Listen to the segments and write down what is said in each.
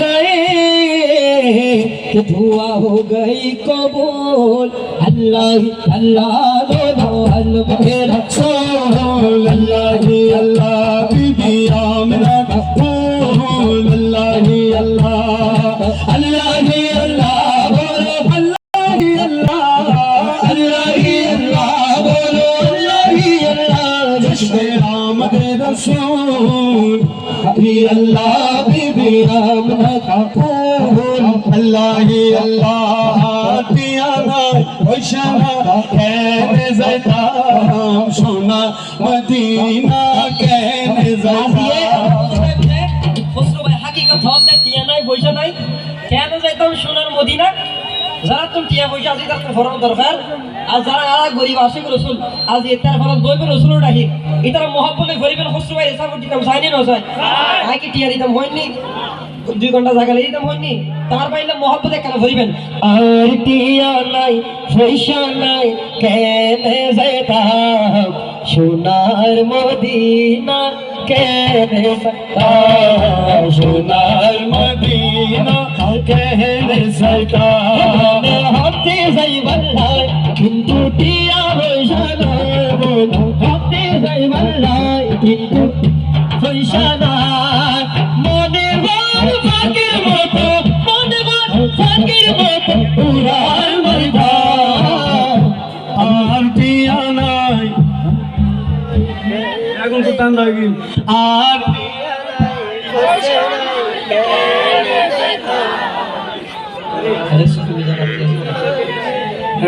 गए दुआ हो गई कबूल अल्लाह अल्लाह बोलो अल्लाह रसूल अल्लाह अल्लाह बीबी आमना कबूल अल्लाह अल्लाह अल्लाह अल्लाह बोलो अल्लाह अल्लाह अल्लाह अल्लाह बोलो अल्लाह अल्लाह जश्न आमद रसूल अल्लाह बीबी आमना कबूल अल्लाह अल्लाह दियाना ओशाना कहने ज़दा सोना मदीना कहने ज़दा खुसरो भाई हकीकत होत दे दियानाय পয়সা নাই কেন যাইতাম সোনার মদিনা যারা তুমি টিয়া পয়সা আছে তার ফরম দরকার আর যারা আর গরিব আশিক রাসূল আজ এটার ফরম দইবে রাসূল রাখি এটার মহব্বতে গরিবের খুসরো ভাই হিসাব দিতাম চাইনি না চাই আই কি টিয়া দিতাম হয়নি 2 ঘন্টা জায়গা লাগি দিতাম হয়নি তার পাইলে মহব্বতে কেন ভরিবেন আর টিয়া নাই পয়সা নাই কেনে যাইতাম সোনার মদিনা কেনে যাইতাম সোনার মদিনা কেনে যাইতাম হাতে যাই বল্লাই কিন্তু টিয়া পয়সা নাই হাতে যাই বল্লাই কিন্তু পয়সা নাই মনে বল ফাকির মতো মনে বল ফাকির মতো উড়াল ময়দান আর টিয়া নাই এখন তো টান লাগি আর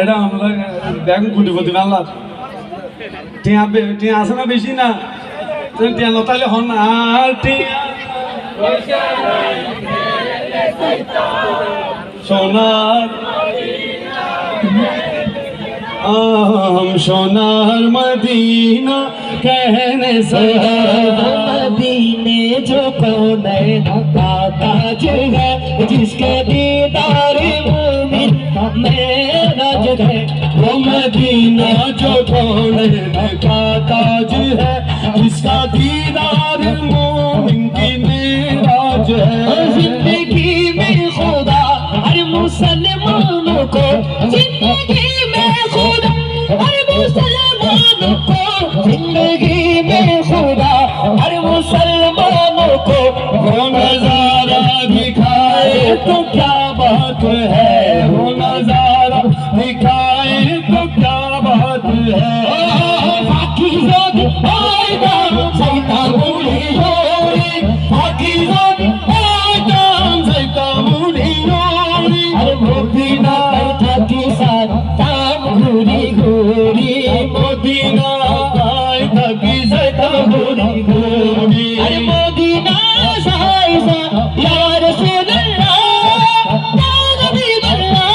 এটা আমরা দেখুন কোটিপতি বাংলা টিয়া আছে না বেশি না টিয়া নতাইলে হন আর টিয়া সোনার সোনার মদিনা कहने से मदीने जो कौन का ताज है जिसके दीदार मोमिन मेरा जो है वो मदीना जो कौन का ताज है जिसका दीदार मोमिन की मेरा जो है जिंदगी में खुदा हर मुसलमानों को जिंदगी में खुदा हर मुसलमानों को जिंदगी में खुदा हर मुसलमानों को वो नजारा दिखाए तो क्या बात है वो नजारा दिखाए तो क्या बात है पाकीज़ात आयदाम सैतामुनी योरी पाकीज़ात आयदाम सैतामुनी योरी अरे मोदीना बैठा की साथ ताम घूरी घूरी मोदीना अरे मोदीना साइसा या रसूल अल्लाह या हबीब अल्लाह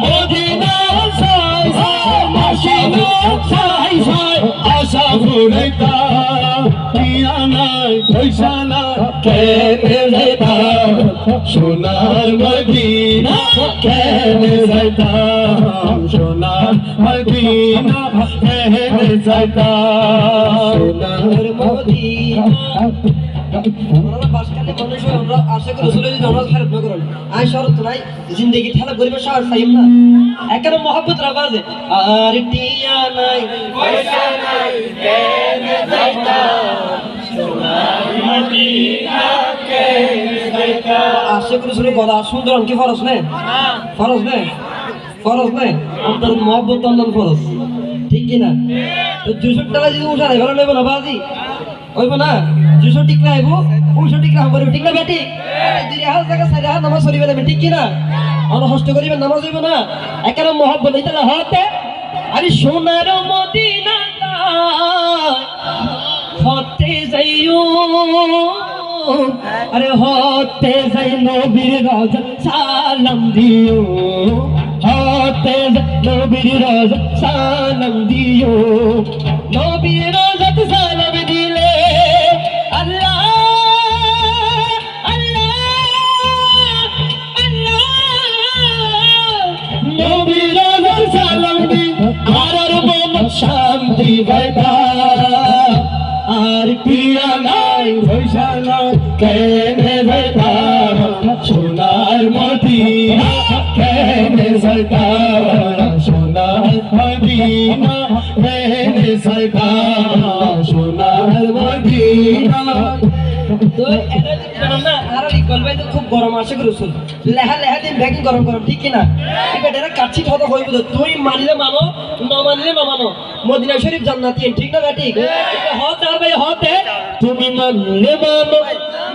मोदीना साइसा माशिना साइसा आशा फुरता टिया নাই পয়সা না কেনে যাইতাম সোনার মদিনা কেনে যাইতাম সোনার মদিনা কেনে যাইতাম সোনার মদিনা আমরা বাসকালে মানুষ আমরা আশা করি রাসূলের নামাজ খারাপ না করেন আই শরত নাই জিন্দেগি ঠেলা গরিবের সার চাইম না একের মহব্বত রাবাজে আর টিয়া নাই পয়সা নাই কেনে যাইতাম সোনার মদিনা কেনে যাইতাম আশা করি রাসূলের গলা সুন্দর কি ফরজ নেই ফরজ নেই ফরজ নেই আপনার মহব্বত আল্লাহর ফরজ ঠিক কি না তো 200 টাকা যদি উঠা ভালো নেব না বাজি হইব না 200 টিক না আইবো 200 টিক না হবে ঠিক না বেটি 2000 টাকা 4000 নামাজ পড়িবে না ঠিক কি না আমরা কষ্ট করিবে নামাজ হইব না একারে মহব্বত হইতালে হতে আরে সোনার মদিনা হতে যাইও আরে হতে যাই নবীর রওজা সালাম দিও হতে নবীর রওজা সালাম দিও নবীর রওজা সালাম দিলে আল্লাহ আল্লাহ আল্লাহ নবীর রওজা সালাম দি আর মোহাম্মদ শান্তি বাইতা আর পিয়া নাই পয়সা নাই কেনে যাইতাম মদিনা মেরে সরকার সোনার মদিনা। তো এটা জানাম না আর ইকবাল ভাই তো খুব গরম আসে রসুল লেহা লেহা দিন ব্যাগিং গরম গরম ঠিক কিনা এই বেটারা কাচ্ছি কথা কইব তো তুই মানলে মানো না মানলে না মানো মদিনা শরীফ জান্নাতি ঠিক না ঠিক হতে আর ভাই হতে তুমি মানলে মানো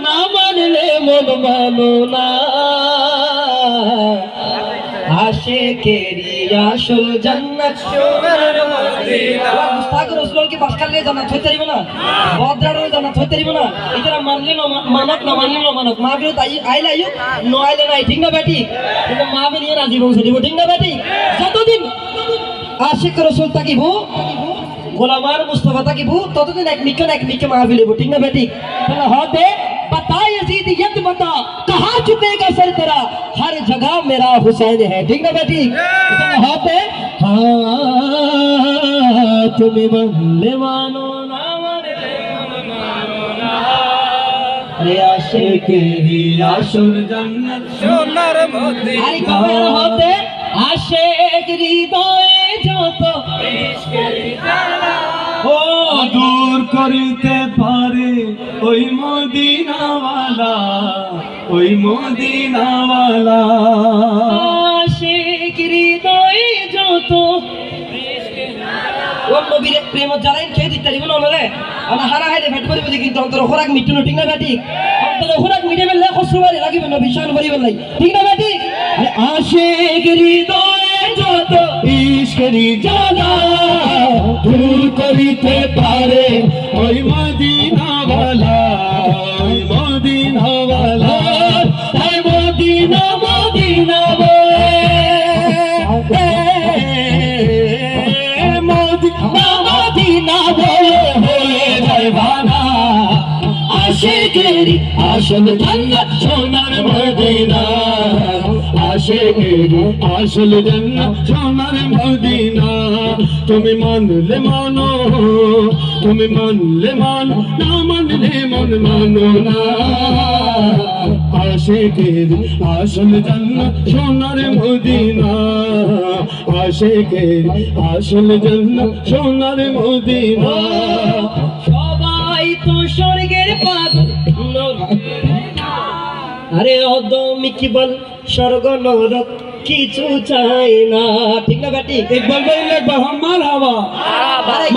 না মানলে মন মানো না। আশিকেরি আসল জান্নাত সোনার মদিনা মুস্তাক রসুল কি বাসকালে জান্নাত হইতে পারিব না বদরাড়ো জান্নাত হইতে পারিব না এটারা মানলে না মানক না মানলে না মানক মা বিরত আইলে আইও ন আইলে নাই ঠিক না বেটি কিন্তু মা বিরিয়ে রাজি বংশ দিব ঠিক না বেটি যতদিন আশিক রসুল থাকিব গোলামার মুস্তাফা থাকিব ততদিন এক নিকে মাহফিল হইব ঠিক না বেটি তাহলে হতে बता यजीद यद बता कहाँ चुकेगा सर तेरा हर जगह मेरा हुसैन है ठीक ना बेटी होते हाँ तुम्हें मानले मानो ना मानले मानो ना। अरे आशिकेरी আসল জান্নাত সোনার মদিনা। আরে কবে হতে আশিক হৃদয়ে যত ইশকের জ্বালা ও দূর করিতে পারে ওই মদিনাওয়ালা ওই মদিনাওয়ালা। আশিক হৃদয়ে যত ও নবীর প্রেম জানাই খেয়ে দিতে পারিব না রে আমরা হারা হাইলে ভেট করিব কিন্তু অন্তর খোরাক মিটু না ঠিক না বেটি অন্তর খোরাক মিটে বেলে খসরুবারি লাগিব না বিশাল করিব লাই ঠিক না বেটি আশিক হৃদয়ে যত ইশকের জ্বালা দূর করিতে পারে ওই মদিনাওয়ালা ওই মদিনাওয়ালা। তাই মদিনা মদিনা বলে মদিনা মদিনা বলে হয়ে যায় ভালা। আশিকেরি আসল জান্নাত সোনার মদিনা আশিকেরি আসল জান্নাত সোনার মদিনা। তুমি মানলে মানো তুমি মানলে মানো না মানলে মন মানো না। আশিকেরি আসল জান্নাত সোনার মদিনা আশিকেরি আসল জান্নাত সোনার মদিনা। সবাই তো স্বর্গের পাগল আরে অদমি কি বল স্বর্গ নরক কিছু চাই না ঠিক না বেটি ইকবাল ভাই একবার মারহাবা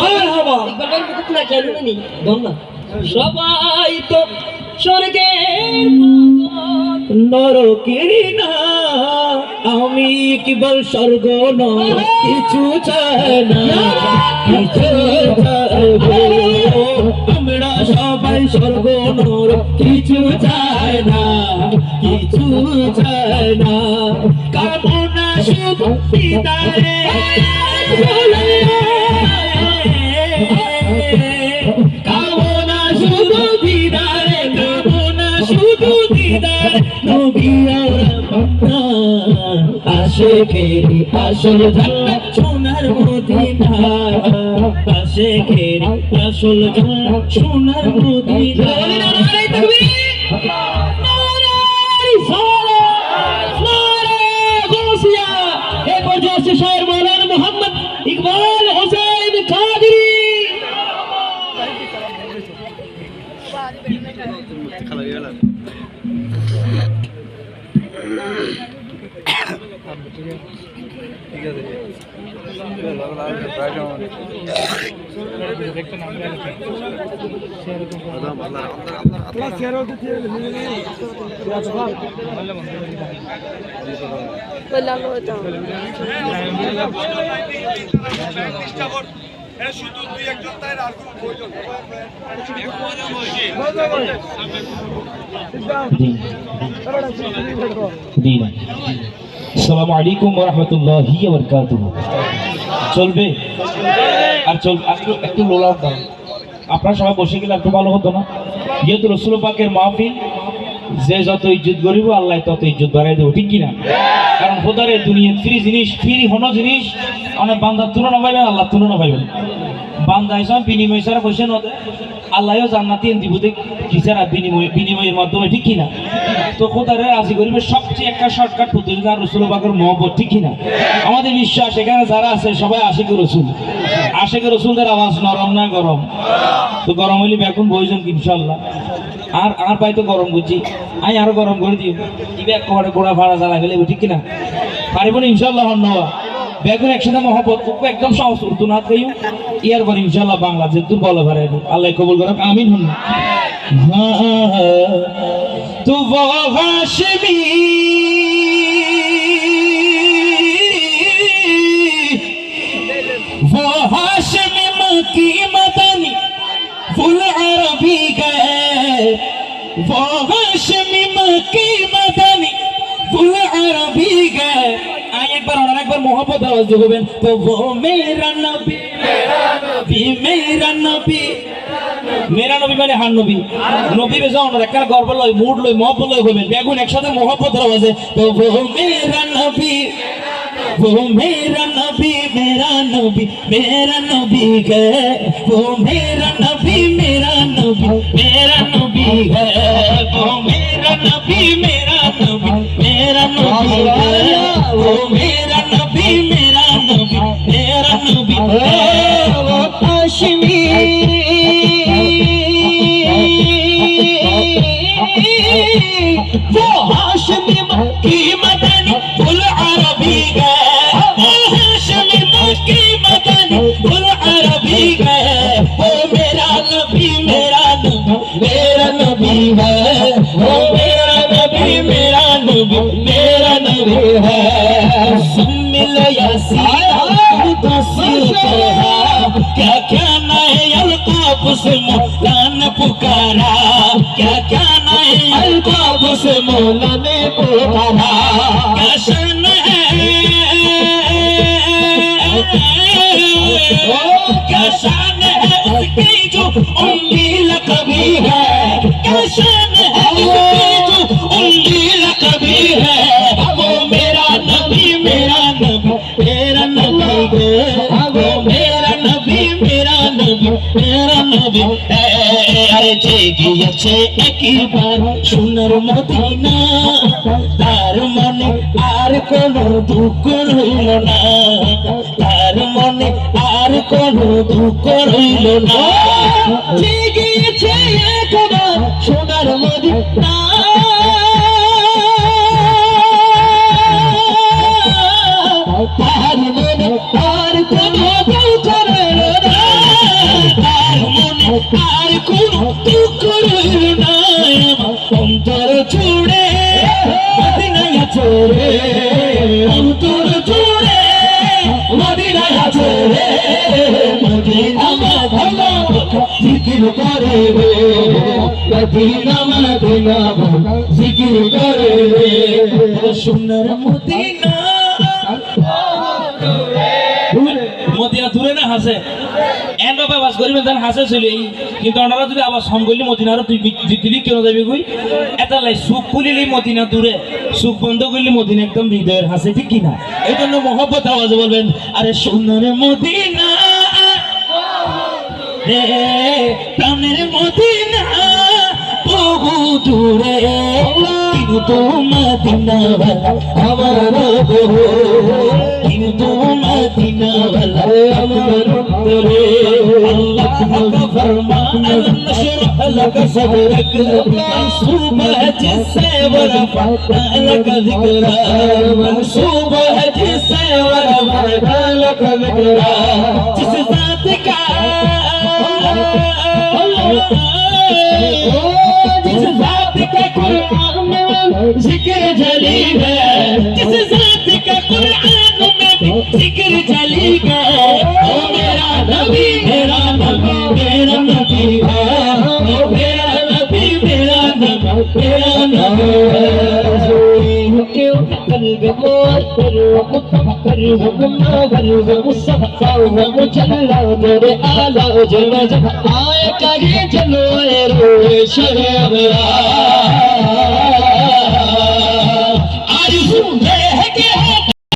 মারহাবা ইকবাল ভাই মুকুট না জানি না নি বল না সবাই তো স্বর্গের নরকেরি না আমি কেবল স্বর্গ নয় কিছু চাই না কিছু আমরা সবাই স্বর্গ নর কিছু চাই না কিছু চাই না। কামনা শুধু দিদারে কামনা শুধু দিদারে কামনা শুধু দিদারে নবী আর আশিকেরি আসল জান্নাত সোনার মদিনা আশিকেরি আসল জান্নাত সোনার মদিনা। নারে তাকবীর নারে রিসালাত নারে গাউসিয়া। এই পর্যায়ে শায়ের মাওলানা মোহাম্মদ ইকবাল হোসেন কাদরি। আসসালামু আলাইকুম ওয়া রাহমাতুল্লাহি ওয়া বারাকাতুহু। চলবে আর চলবে একটু লোলা দাও আপনারা সবাই বসে গেলে একটু ভালো হতো না যেহেতু রাসূল পাকের মাহফিল যে যত ইজ্জত করিব আল্লাহ তত ইজ্জত বাড়াই দেব ঠিক কিনা কারণ খোদারে দুনিয়া ফ্রি জিনিস ফ্রি হনো জিনিস অনেক বান্দার তুলনা পাইবেন আল্লাহ তুলনা পাইবেন বান্দা হিসাব বিনিময় ছাড়া পয়সা নদে আল্লাহও জান্নাতি দিব দেখ কিসের বিনিময়ের মাধ্যমে, ঠিক কিনা? তো খোদারে রাজি করিবে সবচেয়ে একটা শর্টকাট পদ্ধতি আর রসুল পাকের মহব্বত, ঠিক কিনা? আমাদের বিশ্বাস এখানে যারা আছে সবাই আশিক রসুল। আশিক রসুলদের আওয়াজ নরম না গরম? তো গরম হইলে বেগুন বইজন কি ইনশাল্লাহ। আর আমার পাই তো গরম করছি, আমি আরো গরম করে দিই ইবে একেবারে গোড়া ভাড়া জ্বালা ফেলে, ঠিক কিনা? পারিব না ইনশাল্লাহ। হন্যবা বেগুন একসাথে মহব্বত একদম সহজ উর্দু না খাইও ইয়ার পরে ইনশাল্লাহ বাংলা যে তুই বলো পারে আল্লাহ কবুল করো, আমিন। হন তু হাশমি वो हाशमी मक्की मदनी फुल अरबी गए, वो हाशमी मक्की मदनी फुल अरबी गए। आए एक बार और एक बार मोहब्बत आवाज देबेन, तो वो मेरा नबी मेरा नबी मेरा नबी मेरा नबी মানে হান নবী নবী বেজা ওনার একটা গর্ব লয় মুড লয় মহব্বত লয় হবেন বেগুন একসাথে মহব্বতের আওয়াজে, তো वो मेरा नबी वो मेरा नबी मेरा नबी मेरा नबी है, वो मेरा नबी मेरा नबी मेरा नबी है, वो मेरा नबी मेरा नबी मेरा नबी है, वो मेरा नबी मेरा नबी मेरा नबी है। वो हाशमी वो हाशमी मक्की मदनी फुल अरबी गए, वो हाशमी मक्की मदनी फुल अरबी गए, वो मेरा नबी मेरा नबी मेरा नबी है, वो मेरा नबी मेरा नबी मेरा नबी है। सुमिल यासीन मुदस्सिर तोहा क्या क्या नए अलकाब से मौला ने पुकारा, क्या क्या नए अलकाब से मौला ने पुकारा, क्या शान है क्या शान है उसकी जो उम्मी लकबी है, क्या शान है उसकी जो उम्मी लकबी है, वो मेरा नबी मेरा नबी मेरा नबी है, वो मेरा नबी मेरा नबी मेरा नबी है। अरे জেগিয়েছে একবার সোনার মদিনা, তার মনে আর কোনো দুঃখ রইল না, তার মনে আর কোনো দুঃখ রইল না। জেগিয়েছে একবার সোনার মদিনা, তার মনে আর কোনো দুঃখ রইল না, তার মনে আর কোনো দুঃখ রইল না। অন্তর জুড়ে মদিনায় চলে, অন্তর জুড়ে মদিনায় চলে, মদিনা মদিনা জিকির করে রে, মদিনা মদিনা জিকির করে রে, সোনার মদিনা মদিনা দূরে না হাসে এন্ড বাবা বাস করিবেন জান হাসে চলে, কিন্তু ওনারা যদি আবার সম করলে মদিনার তুই দিলি কেন যাবি কই এটা লাই সুখ খুলিলি মদিনা দূরে, সুখ বন্ধ করলি মদিনা একদম হৃদয়ের হাসে, ঠিক কিনা? এই জন্য মহব্বত আওয়াজে বলবেন, আরে সোনার মদিনা রে প্রাণের মদিনা বহু দূরে, কিন্তু মদিনাওয়ালা আমার বহু, কিন্তু মদিনাওয়ালা আমার অন্তরে। আল্লাহ का फरमान नशरह लक सदरक, मंसूब है जिससे वरफ़अना लक ज़िक्रा, मंसूब है जिससे वरफ़अना लक ज़िक्रा, जिस ज़ात का जिस ज़ात का कुरान में जिक्र जली है, जिस ज़ात का कुरान में जिक्र जली है, ओ मेरा नबी मेरा नबी मेरा नबी है, ओ मेरा नबी मेरा नबी मेरा नबी है। قلب موتر ومتفكر ومنور ومصفى ومجلى در آلہ جل آئے کری جلوے روئے شرم آرزو ہے کہ